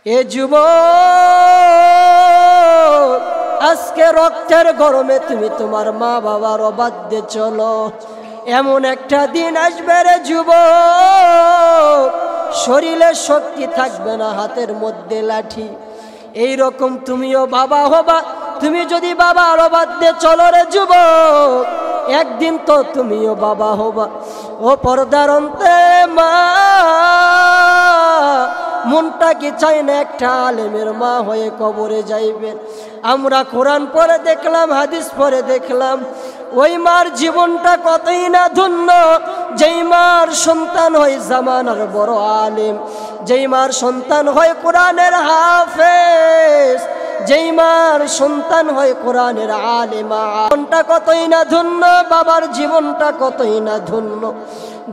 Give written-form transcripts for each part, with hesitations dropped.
এ যুবক, আজকে রক্তের গরমে তুমি তোমার মা বাবার অবাধ্যে চলো, এমন একটা দিন আসবে রে যুবক, শরীরে শক্তি থাকবে না, হাতের মধ্যে লাঠি। এই রকম তুমিও বাবা হবা। তুমি যদি বাবার অবাধ্যে চলো রে যুবক, একদিন তো তুমিও বাবা হবা। ও পর্দার অন্তে মা, মনটা কি চাই না একটা আলেমের মা হয়ে কবরে যাইবেন? আমরা কোরআন পড়ে দেখলাম, হাদিস পড়ে দেখলাম, ওই মার জীবনটা কতই না ধন্য, যেই মার সন্তান হয় জামানার বড় আলেম, যেই মার সন্তান হয় কোরআনের হাফেজ, যেই মার সন্তান হয় কোরআনের আলেমা। জীবনটা কতই না ধন্য, বাবার জীবনটা কতই না ধন্য,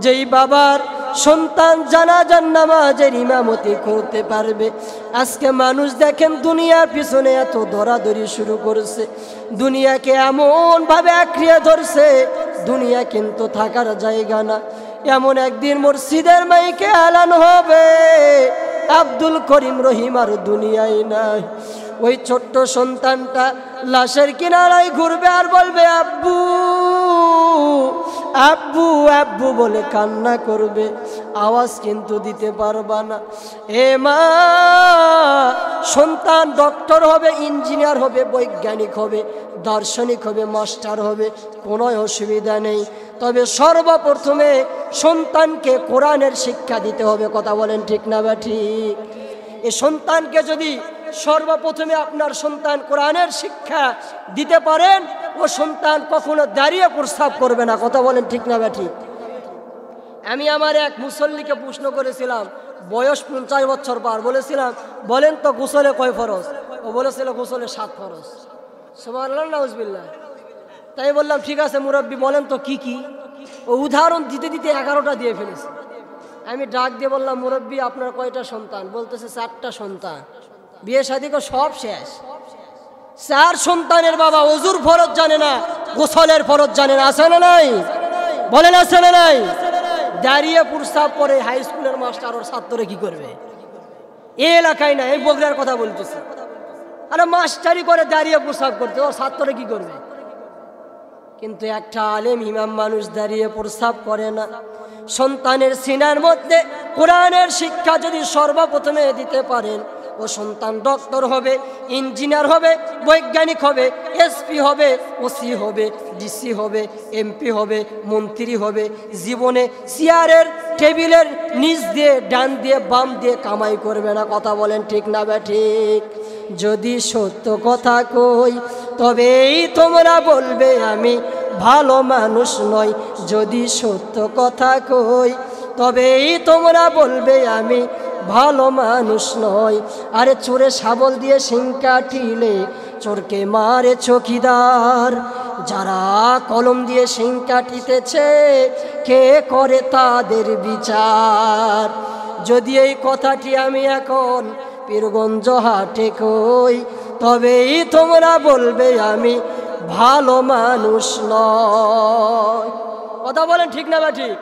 যেই বাবার সন্তান জানাজার নামাজের ইমামতি করতে পারবে। আজকে মানুষ দেখেন দুনিয়ার পিছনে এত দৌড়াদৌড়ি শুরু করেছে, দুনিয়াকে এমন ভাবে আঁকড়িয়ে ধরছে, দুনিয়া কিন্তু থাকার জায়গা না। এমন একদিন মসজিদের মাইকে এলান হবে, আব্দুল করিম রহিম আর দুনিয়ায় নাই। ওই ছোট্ট সন্তানটা লাশের কিনারায় ঘুরবে আর বলবে আব্বু আব্বু আব্বু বলে কান্না করবে, আওয়াজ কিন্তু দিতে পারবা না। এ মা, সন্তান ডক্টর হবে, ইঞ্জিনিয়ার হবে, বৈজ্ঞানিক হবে, দার্শনিক হবে, মাস্টার হবে, কোনো অসুবিধা নেই, তবে সর্বপ্রথমে সন্তানকে কোরআনের শিক্ষা দিতে হবে। কথা বলেন ঠিক না বা ঠিক? এই সন্তানকে যদি সর্বপ্রথমে আপনার সন্তান কোরআনের শিক্ষা দিতে পারেন, ও সন্তান কখনো দাঁড়িয়ে প্রস্রাব করবে না। কথা বলেন ঠিক না বা ঠিক? আমি আমার এক মুসল্লিকে প্রশ্ন করেছিলাম, বয়স 50 বছর পার, বলেছিলাম বলেন তো গোসলে কয় ফরজ? ও বলেছিল গোসলে 7 ফরজ। সুবহানাল্লাহ, নাউজুবিল্লাহ। তাই বললাম ঠিক আছে মুরব্বী, বলেন তো কি কি? ও উদাহরণ দিতে দিতে 11টা দিয়ে ফেলেছে। আমি ডাক দিয়ে বললাম, মুরব্বী আপনার কয়টা সন্তান? বলতেছে 4টা সন্তান, বিয়ে শাদী করে সব শেষ। 4 সন্তানের বাবা ওযুর ফরজ জানে না, গোসলের ফরজ জানে না। আছে না নাই? বলেন আছে না নাই? দাঁড়িয়ে প্রস্রাব করে হাই স্কুলের মাস্টার ওর ছাত্ররে কি করবে? এই এলাকায় না, এই বগুড়ার কথা বলতেছি। আরে মাস্টারি করে দাঁড়িয়ে প্রস্রাব করতে, ওর ছাত্ররে কি করবে? কিন্তু একটা আলেম ইমাম মানুষ দাঁড়িয়ে প্রস্রাব করে না। সন্তানের সিনার মধ্যে কোরআনের শিক্ষা যদি সর্বপ্রথমে দিতে পারেন, ও সন্তান ডক্টর হবে, ইঞ্জিনিয়ার হবে, বৈজ্ঞানিক হবে, এসপি হবে, ওসি হবে, ডিসি হবে, এমপি হবে, মন্ত্রী হবে। জীবনে চেয়ারের টেবিলের নিচ দিয়ে ডান দিয়ে বাম দিয়ে কামাই করবে না। কথা বলেন ঠিক না বা ঠিক? যদি সত্য কথা কই তবেই তোমরা বলবে আমি ভালো মানুষ নই। যদি সত্য কথা কই তবেই তোমরা বলবে আমি ভালো মানুষ নয়। আরে চোরে শাবল দিয়ে শিং কাটিলে চোরকে মারে চকিদার, যারা কলম দিয়ে শিং কাটিতেছে কে করে তাদের বিচার? যদি এই কথাটি আমি এখন পীরগঞ্জ হাটে কই তবেই তোমরা বলবে আমি ভালো মানুষ নয়। কথা বলেন ঠিক না বা ঠিক?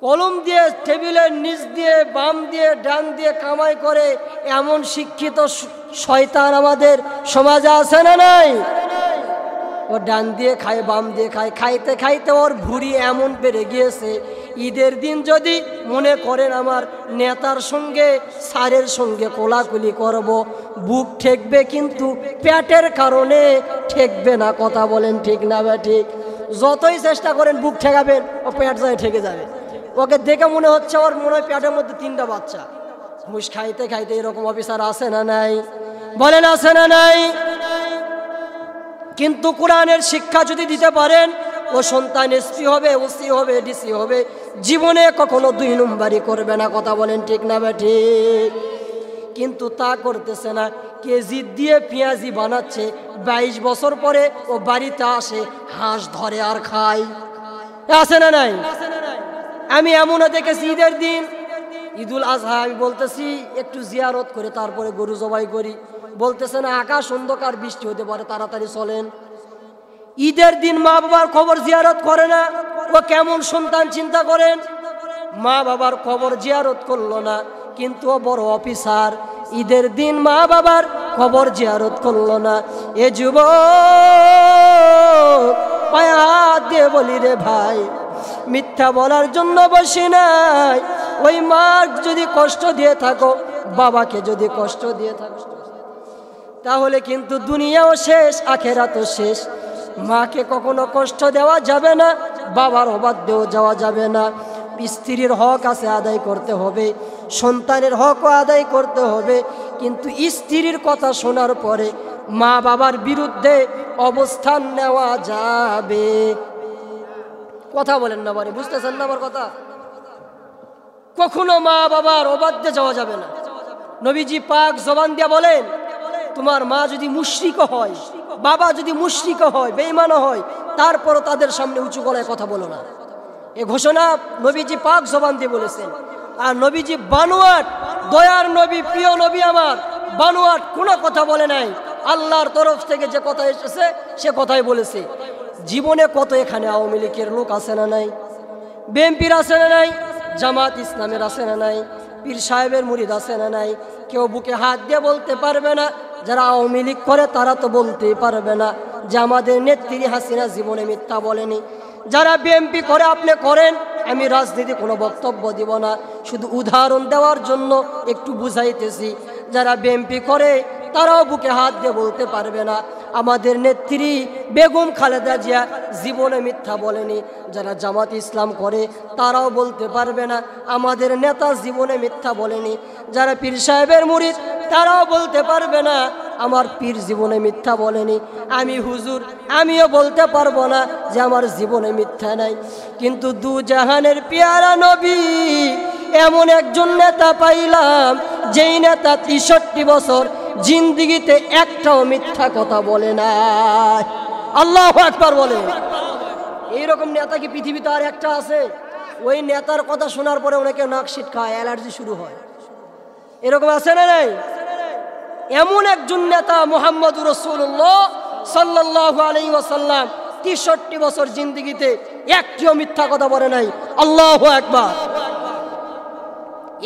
কলম দিয়ে টেবিলের নিচ দিয়ে বাম দিয়ে ডান দিয়ে কামাই করে এমন শিক্ষিত শয়তান আমাদের সমাজে আছে না নাই? ও ডান দিয়ে খায়, বাম দিয়ে খায়, খাইতে খাইতে ওর ভুঁড়ি এমন বেড়ে গিয়েছে, ঈদের দিন যদি মনে করেন আমার নেতার সঙ্গে স্যারের সঙ্গে কোলাকুলি করব, বুক ঠেকবে কিন্তু পেটের কারণে ঠেকবে না। কথা বলেন ঠিক না বা ঠিক? যতই চেষ্টা করেন বুক ঠেকাবেন, ও পেট যায় ঠেকে যাবে। ওকে দেখে মনে হচ্ছে ওর মনে হয় পেটের মধ্যে 3টা বাচ্চা। ঘুষ খাইতে খাইতে এরকম অফিসার আছে না নাই? বলেন আছে না নাই? কিন্তু কোরআনের শিক্ষা যদি দিতে পারেন, ও সন্তান এসপি হবে, ওসি হবে, ডিসি হবে, জীবনে কখনো 2 নম্বরই করবে না। কথা বলেন ঠিক না বা ঠিক? কিন্তু তা করতেছে না, কেজি দিয়ে পেঁয়াজি বানাচ্ছে। 22 বছর পরে ও বাড়িতে আসে, হাঁস ধরে আর খায়। আছে না নাই? আমি এমনও দেখেছি ঈদের দিন, ঈদুল আজহা, আমি বলতেছি একটু জিয়ারত করে তারপরে গরু জবাই করি, বলতেছে না আকাশ অন্ধকার, বৃষ্টি হতে পারে, তাড়াতাড়ি চলেন। ঈদের দিন মা বাবার কবর জিয়ারত করে না। ও কেমন সন্তান চিন্তা করেন? মা বাবার কবর জিয়ারত করলো না, কিন্তু ও বড় অফিসার, ঈদের দিন মা বাবার কবর জিয়ারত করলো না। এ যুবক পায়ে হাত দিয়ে বলি রে ভাই, মিথ্যা বলার জন্য বসি নাই। ওই মা যদি কষ্ট দিয়ে থাকো, বাবাকে যদি কষ্ট দিয়ে থাকো, তাহলে কিন্তু দুনিয়াও শেষ, আখেরাতও শেষ। মাকে কখনো কষ্ট দেওয়া যাবে না, বাবার অবাধ্যেও যাওয়া যাবে না। স্ত্রীর হক আছে, আদায় করতে হবে, সন্তানের হকও আদায় করতে হবে। কিন্তু স্ত্রীর কথা শোনার পরে মা বাবার বিরুদ্ধে অবস্থান নেওয়া যাবে? কথা বলেন না, বারে বুঝতেছেন না আমার কথা? কখনো মা বাবার অবাধ্যে যাওয়া যাবে না। নবীজি পাক জবান দিয়া বলেন, তোমার মা যদি মুশরিক হয়, বাবা যদি মুশরিক হয়, বেঈমান হয়, তারপরও তাদের সামনে উঁচু গলায় কথা বলো না। এ ঘোষণা নবীজি পাক জবান দিয়ে বলেছেন। আর নবীজি বানোয়াট, দয়ার নবী, প্রিয় নবী আমার, বানোয়াট কোনো কথা বলে নাই। আল্লাহর তরফ থেকে যে কথা এসেছে সে কথাই বলেছে। জীবনে কত এখানে আওয়ামী লীগের লোক আছে না নাই, বিএনপির আছে না নাই, জামাত ইসলামের আছে না নাই, পীর সাহেবের মুরিদ আছে না নাই? কেউ বুকে হাত দিয়ে বলতে পারবে না যারা আওয়ামী লীগ করে তারা তো বলতেই পারবে না যে আমাদের নেত্রী হাসিনা জীবনে মিথ্যা বলেনি। যারা বিএনপি করে আপনি করেন, আমি রাজনীতি কোনো বক্তব্য দিব না, শুধু উদাহরণ দেওয়ার জন্য একটু বুঝাইতেছি। যারা বিএনপি করে তারাও বুকে হাত দিয়ে বলতে পারবে না আমাদের নেত্রী বেগম খালেদা জিয়া জীবনে মিথ্যা বলেনি। যারা জামাত ইসলাম করে তারাও বলতে পারবে না আমাদের নেতা জীবনে মিথ্যা বলেনি। যারা পীর সাহেবের মুরিদ তারাও বলতে পারবে না আমার পীর জীবনে মিথ্যা বলেনি। আমি হুজুর, আমিও বলতে পারবো না যে আমার জীবনে মিথ্যা নাই। কিন্তু দু জাহানের পেয়ারা নবী এমন একজন নেতা পাইলাম, যেই নেতা ৬৩ বছর জিন্দিগিতে একটাও মিথ্যা কথা বলে না। আল্লাহু আকবার বলে। এইরকম নেতা কি পৃথিবীতে আর একটা আছে? ওই নেতার কথা শোনার পরে অনেকে নাক শীত খায়, অ্যালার্জি শুরু হয়। এরকম আছে না নাই? এমন একজন নেতা মুহাম্মদুর রাসূলুল্লাহ সাল্লাল্লাহু আলাইহি ওয়াসাল্লাম ৬৩ বছর জিন্দিগিতে একটিও মিথ্যা কথা বলে নাই। আল্লাহু আকবার।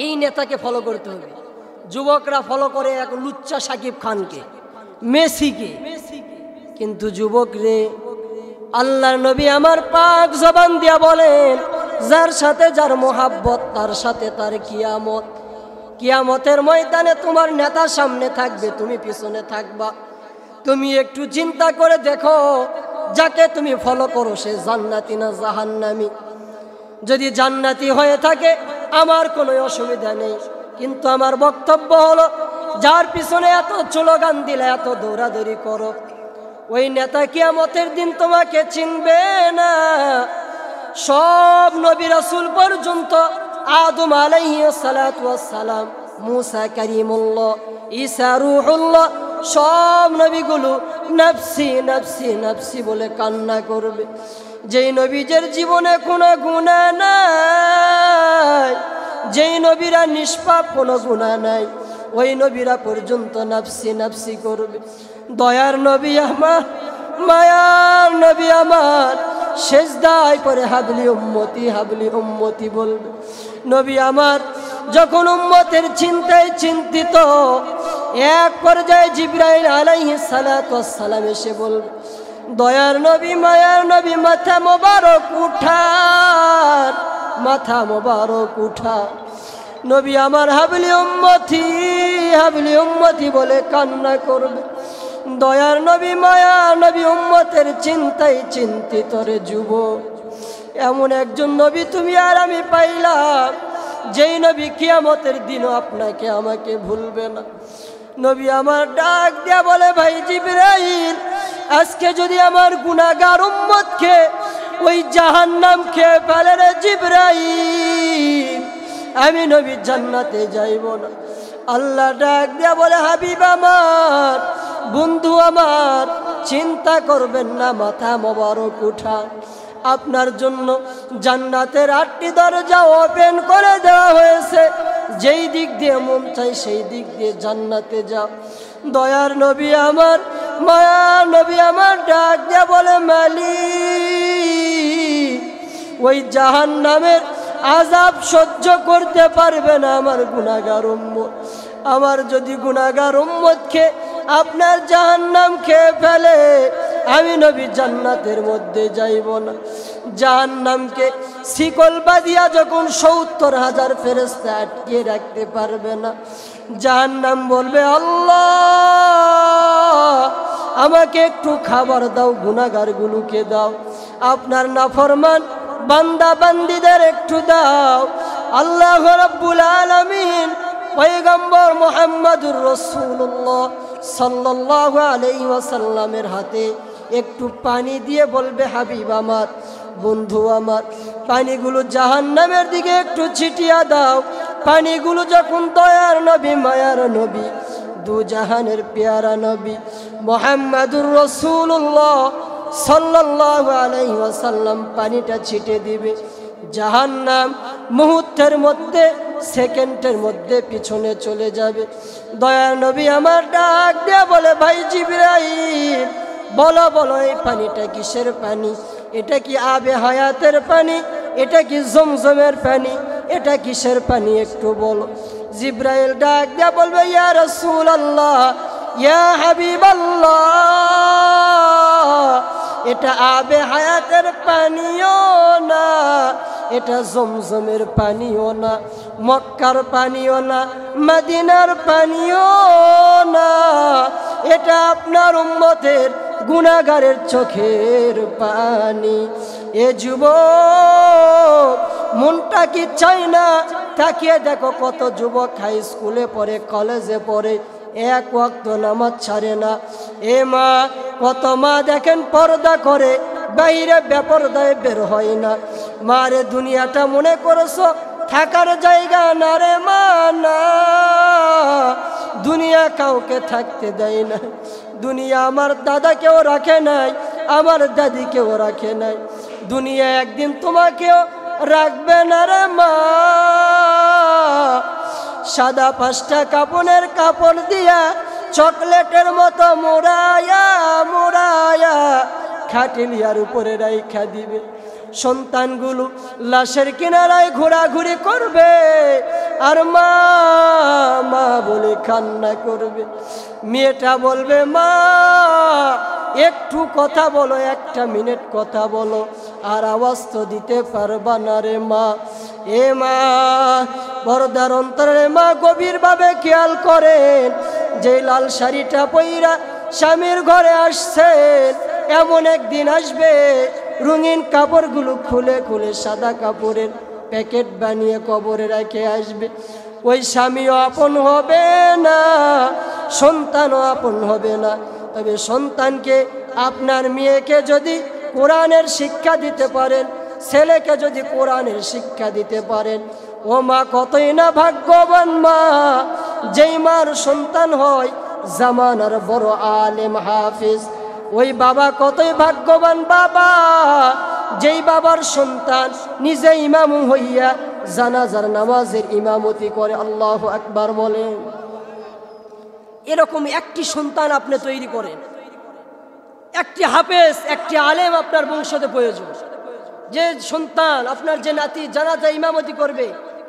এই নেতাকে ফলো করতে হবে। যুবকরা ফলো করে এক লুচ্চা সাকিব খানকে, মেসিকে। কিন্তু যুবক রে, আল্লাহর নবী আমার পাক জবান দিয়া বলেন, যার সাথে যার মোহাব্বত তার সাথে তার কিয়ামত। কিয়ামতের ময়দানে তোমার নেতা সামনে থাকবে, তুমি পিছনে থাকবা। তুমি একটু চিন্তা করে দেখো, যাকে তুমি ফলো করো সে জান্নাতি না জাহান্নামী? যদি জান্নাতি হয়ে থাকে আমার কোনো অসুবিধা নেই। কিন্তু আমার বক্তব্য হলো, যার পিছনে এত স্লোগান দিলে, এত দৌড়াদৌড়ি করো, ওই নেতা কিয়ামতের দিন তোমাকে চিনবে না। সব নবী রাসূল পর্যন্ত, আদম আলাইহিস সালাতু ওয়াস সালাম, মুসা কারিমুল্লাহ, ঈসা রূহুল্লাহ, সব নবীগুলো নফসি নফসি নফসি বলে কান্না করবে। যেই নবীদের জীবনে কোনো গুনাহ নাই, যেই নবীরা নিষ্পাপ, কোনো গুনাহ নাই, ওই নবীরা পর্যন্ত নফসি নফসি করবে। দয়ার নবী আমার, মায়ার নবী আমার সেজদায় পড়ে হাবলি উম্মতি বলবে। নবী আমার যখন উম্মতের চিন্তায় চিন্তিত, এক পর্যায়ে জিবরাইল আলাইহিস সালাতু ওয়াস সালাম এসে বলবে, দয়ার নবী, মায়ার নবী, মাথা মোবারক উঠান, মাথা মোবারক উঠা। নবী আমার হাবলি উম্মতি বলে কান্না করবে। দয়ার নবী, মায়ার নবী উম্মতের চিন্তায় চিন্তিত রে যুবক। এমন একজন নবী তুমি আর আমি পাইলাম, যেই নবী কিয়ামতের দিনও আপনাকে আমাকে ভুলবে না। নবী আমার ডাক দিয়া বলে, ভাই জিবরাইল, আজকে যদি আমার গুনাহগার উম্মতকে ওই জাহান্নাম খেয়ে ফেলে রে জিবরাইল, আমি নবী জান্নাতে যাইব না। আল্লাহ ডাক দিয়া বলে, হাবিব আমার, বন্ধু আমার, চিন্তা করবেন না, মাথা মোবারক উঠান। আপনার জন্য জান্নাতের 8টি দরজা ওপেন করে দেওয়া হয়েছে। যেই দিক দিয়ে মন চাই সেই দিক দিয়ে জান্নাতে যাও। দয়ার নবী আমার, মায়ার নবী আমার ডাক দিয়া বলে, মালিক, ওই জাহান্নামের আযাব সহ্য করতে পারবে না আমার গুনাহগার উম্মত। আমার যদি গুনাহগার উম্মতকে আপনার জাহান্নাম খেয়ে ফেলে, আমি নবী জান্নাতের মধ্যে যাইব না। জাহান্নামকে শিকল বাঁধিয়া যখন ৭০,০০০ ফেরেশতা আটকে রাখতে পারবে না, জাহান্নাম বলবে, আল্লাহ আমাকে একটু খাবার দাও, গুনাহগারগুলোকে দাও, আপনার নাফরমান বান্দা বান্দীদের একটু দাও। আল্লাহ রাব্বুল আলামিন পয়গম্বর মুহাম্মদুর রাসূলুল্লাহ সাল্লাল্লাহু আলাইহি ওয়াসাল্লামের হাতে একটু পানি দিয়ে বলবে, হাবিব আমার, বন্ধু আমার, পানিগুলো জাহান্নামের দিকে একটু ছিটিয়ে দাও। পানিগুলো যখন দয়ার নবী, মায়ার নবী, দু জাহানের পেয়ারা নবী মুহাম্মদুর রাসূলুল্লাহ সাল্লাল্লাহু আলাইহি ওয়াসাল্লাম পানিটা ছিটে দিবে, জাহান্নাম মুহূর্তের মধ্যে, সেকেন্ডের মধ্যে পিছনে চলে যাবে। দয়ার নবী আমার ডাক দিয়ে বলে, ভাই জিবরাইল, বলো বলো এই পানিটা কিসের পানি? এটা কি আবে হায়াতের পানি? এটা কি জমজমের পানি? এটা কিসের পানি একটু বলো। জিবরাইল ডাক দিয়ে বলবে, ইয়া রাসূলুল্লাহ, ইয়া হাবিবাল্লাহ, এটা আবে হায়াতের পানিও না, এটা জমজমের পানিও না, মক্কার পানিও না, মদিনার পানিও না, এটা আপনার উম্মতের গুনাহগারের চোখের পানি। এ যুবক, মনটা কি চাই না? তাকিয়ে দেখো কত যুবক হাই স্কুলে পড়ে, কলেজে পড়ে, এক ওয়াক্ত নামাজ ছাড়ে না। এ মা, কত মা দেখেন পর্দা করে, বাইরে বেপরদায় বের হয় না। মা রে, দুনিয়াটা মনে করছো থাকার জায়গা না রে মা, না, দুনিয়া কাউকে থাকতে দেয় না। দুনিয়া আমার দাদাকেও রাখে নাই, আমার দাদিকেও রাখে নাই। দুনিয়া একদিন তোমাকেও রাখবে না রে মা। সাদা 5টা কাপড়ের কাপড় দিয়া চকলেটের মতো মোড়ায়া মোড়ায়া খাটিলিয়ার উপরে রাইখা দিবে। সন্তানগুলো লাশের কিনারায় ঘোরাঘুরি করবে, আর মা মা বলে কান্না করবে। মেয়েটা বলবে, মা একটু কথা বলো, 1 মিনিট কথা বলো, আর আওয়াজ তো দিতে পারবা না রে মা। এ মা, পর্দার অন্তরে মা গভীরভাবে খেয়াল করেন, যে লাল শাড়িটা পইরা স্বামীর ঘরে আসছেন, এমন একদিন আসবে রঙিন কাপড়গুলো খুলে খুলে সাদা কাপড়ের প্যাকেট বানিয়ে কবরে রেখে আসবে। ওই স্বামীও আপন হবে না, সন্তানও আপন হবে না। তবে সন্তানকে, আপনার মেয়েকে যদি কোরআনের শিক্ষা দিতে পারেন, ছেলেকে যদি কোরআনের শিক্ষা দিতে পারেন, ও মা কতই না ভাগ্যবান মা, যেই মার সন্তান হয় জামানার বড় আলেম হাফিজ। ওই বাবা কতই ভাগ্যবান বাবা, যেই বাবার সন্তান নিজে ইমাম হইয়া জানাজার নামাজের ইমামতি করে। আল্লাহু আকবার বলেন। এরকম একটি সন্তান আপনি তৈরি করেন, একটি হাফেজ, একটি আলেম আপনার বংশতে প্রয়োজন। যে সন্তান, আপনার যে নাতি জানাজা ইমামতি করবে,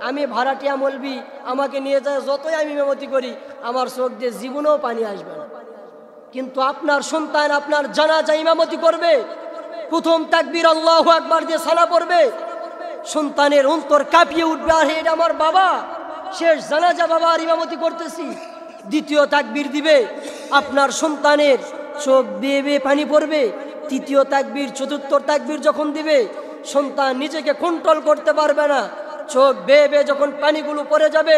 আমি ভাড়াটিয়া মলবি, আমাকে নিয়ে যায়, যতই আমি ইমামতি করি আমার চোখ দিয়ে জীবনেও পানি আসবে না। কিন্তু আপনার সন্তান আপনার জানাজা ইমামতি করবে, প্রথম তাকবীর আল্লাহু আকবার দিয়ে সালাম পড়বে, সন্তানের অন্তর কাঁপিয়ে উঠবে, আর এটা আমার বাবা, শেষ জানাজা বাবা আর ইমামতি করতেছি। দ্বিতীয় তাকবীর দিবে, আপনার সন্তানের চোখ বেয়ে বেয়ে পানি পড়বে। তৃতীয় তাকবীর, চতুর্থ তাকবীর যখন দিবে, সন্তান নিজেকে কন্ট্রোল করতে পারবে না, চোখ বেয়ে বেয়ে যখন পানিগুলো পড়ে যাবে,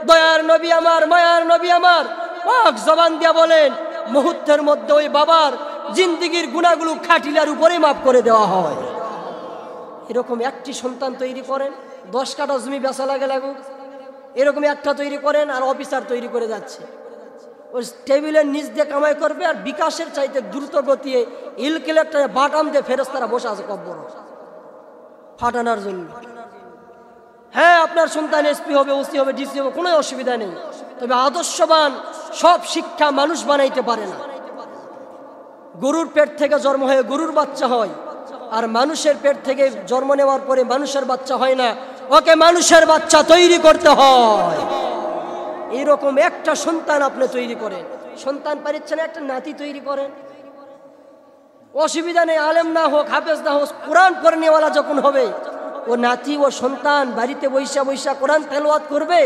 দয়ার নবী আমার, মায়ার নবী আমার পাক জবান দিয়া বলেন, মুহূর্তের মধ্যে ওই বাবার জিন্দিগির গুনাহগুলো খাটিলার উপরে মাফ করে দেওয়া হয়। এরকম একটি সন্তান তৈরি করেন, 10 কাঠা জমি বেচা লাগে লাগুক, এরকম একটা তৈরি করেন, আর অফিসার তৈরি করে যাচ্ছে। ওই টেবিলের নিচ দিয়ে কামাই করবে, আর বিকাশের চাইতে দ্রুত গতিয়ে ইলকিলেক্টরে বাটাম দিয়ে ফেরেশতারা বসে আছে কব্বর ফাটানোর জন্য। হ্যাঁ, আপনার সন্তান এসপি হবে, ওসি হবে, ডিসি হবে, কোনো অসুবিধা নেই। তবে আদর্শবান সব শিক্ষা মানুষ বানাইতে পারে না। গরুর পেট থেকে জন্ম হয়ে গরুর বাচ্চা হয়, আর মানুষের পেট থেকে জন্ম নেওয়ার পরে মানুষের বাচ্চা হয় না। ওকে মানুষের বাচ্চা তৈরি করতে হয়। এইরকম একটা সন্তান আপনি তৈরি করেন, সন্তান পারিচ্ছেন একটা নাতি তৈরি করেন, অসুবিধা নেই। আলেম না হোক, হাফেজ না হোক, কোরআন পড়নেওয়ালা যখন হবে, ও নাতি ও সন্তান বাড়িতে বৈশা বৈশা কোরআন তেলাওয়াত করবে।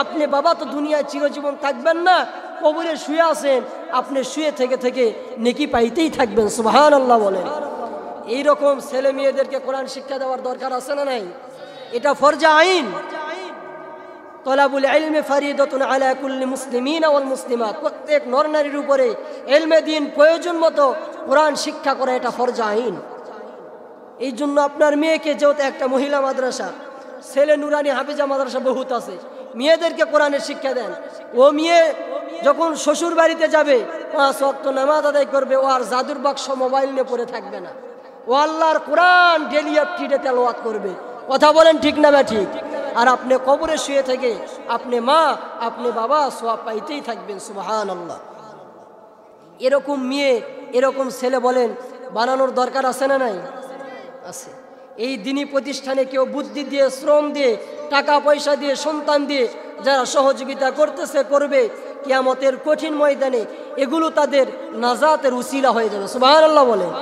আপনি বাবা তো দুনিয়ায় চিরজীবন থাকবেন না, কবরে শুয়ে আছেন, আপনি শুয়ে থেকে থেকে নেকি পাইতেই থাকবেন। সুবহানাল্লাহ বলেন। এইরকম ছেলে মেয়েদেরকে কোরআন শিক্ষা দেওয়ার দরকার আছে না নাই? এটা ফরজে আইন। তলাবুল ইলমি ফরিদাতুন আলা কুল্লি মুসলিমিন ওয়াল মুসলিমাত, প্রত্যেক নর নারীর উপরে ইলমে দ্বীন প্রয়োজন মতো কোরআন শিক্ষা করা এটা ফরজে আইন। এই জন্য আপনার মেয়েকে, যেহেতু একটা মহিলা মাদ্রাসা, ছেলে নুরানি হাফিজা মাদ্রাসা বহুত আছে, মেয়েদেরকে কোরআনের শিক্ষা দেন। ও মেয়ে যখন শ্বশুর বাড়িতে যাবে 5 ওয়াক্ত নামাজ আদায় করবে, ও আর জাদুর বাক্স মোবাইল নিয়ে পড়ে থাকবে না, ও আল্লাহর কোরআন ডেলি আপটিডে তেলাওয়াত করবে। কথা বলেন ঠিক না বা ঠিক? আর আপনি কবরে শুয়ে থেকে আপনি মা, আপনি বাবা সওয়াব পাইতেই থাকবেন। সুবহানাল্লাহ। এরকম মেয়ে, এরকম ছেলে বলেন বানানোর দরকার আছে না নাই? আছে। এই দিনী প্রতিষ্ঠানে কেউ বুদ্ধি দিয়ে, শ্রম দিয়ে, টাকা পয়সা দিয়ে, সন্তান দিয়ে যারা সহযোগিতা করতেছে, করবে, কিয়ামতের কঠিন ময়দানে এগুলো তাদের নাজাতের উসিলা হয়ে যাবে। সুবহানাল্লাহ বলেন।